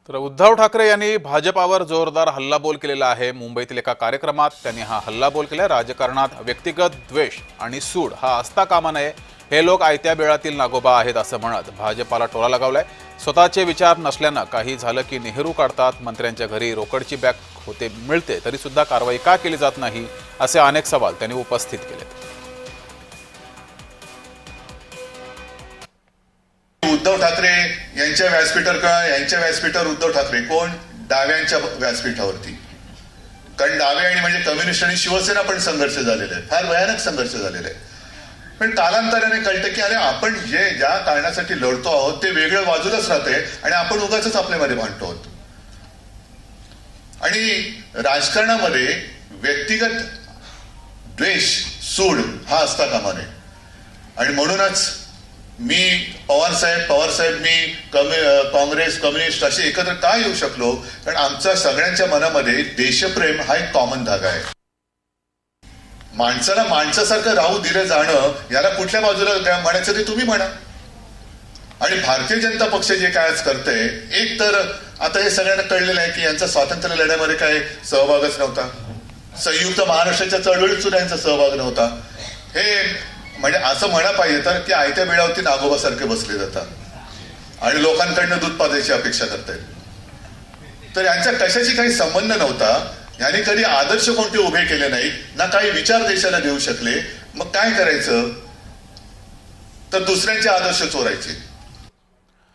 तर उद्धव ठाकरे यांनी भाजपावर जोरदार हल्लाबोल केलेला आहे। मुंबईतील एका कार्यक्रमात त्यांनी हा हल्लाबोल केला। राजकारणात व्यक्तिगत द्वेष आणि सूड हा असता कामा नये। हे लोक आयत्या बेळातील नागोबा आहेत असं म्हणत भाजपाला टोला लगावलाय। स्वतःचे विचार नसल्यानं काही झालं की नेहरू काढतात। मंत्र्यांच्या घरी रोकडची बॅग होते मिळते तरी सुद्धा कारवाई का केली जात नाही असे अनेक सवाल त्यांनी उपस्थित केले। उद्धव ठाकरे यांच्या व्यासपीठावर का यांच्या व्यासपीठावर उद्धव ठाकरे कोण डाव्यांच्या व्यासपीठावरती, कारण डावे आणि म्हणजे कम्युनिस्ट आणि शिवसेना पण संघर्ष झालेला आहे, फार भयानक संघर्ष झालेला आहे। पण कालांतराने कळतं की अरे आपण ज्या कारणासाठी लढतो आहोत ते वेगळं बाजूलाच राहते आणि आपण उगाचच आपल्यामध्ये भांडतो आहोत। आणि राजकारणामध्ये व्यक्तिगत द्वेष सूड हा असता कामा नये। आणि म्हणूनच मी पवार साहेब मी काँग्रेस कम्युनिस्ट असे एकत्र का येऊ शकलो, कारण आमच्या सगळ्यांच्या मनामध्ये देशप्रेम हा एक कॉमन धागा आहे। माणसाला माणसासारखं राहू दिलं जाणं याला कुठल्या बाजूला म्हणायचं ते तुम्ही म्हणा। आणि भारतीय जनता पक्ष जे काय आज करतंय, एक तर आता हे सगळ्यांना कळलेलं आहे की यांचा स्वातंत्र्य लढ्यामध्ये काय सहभागच नव्हता, संयुक्त महाराष्ट्राच्या चळवळीत सुद्धा यांचा सहभाग नव्हता। हे म्हणजे असं म्हणा पाहिजे तर की आयत्या बेळावरती नागोबासारखे बसले जातात आणि लोकांकडनं दूध पाजायची अपेक्षा करतायत। तर यांचा कशाशी काही संबंध नव्हता। यांनी कधी आदर्श कोणते उभे केले नाहीत, ना काही विचार देशाला देऊ शकले। मग काय करायचं तर दुसऱ्यांचे आदर्श चोरायचे।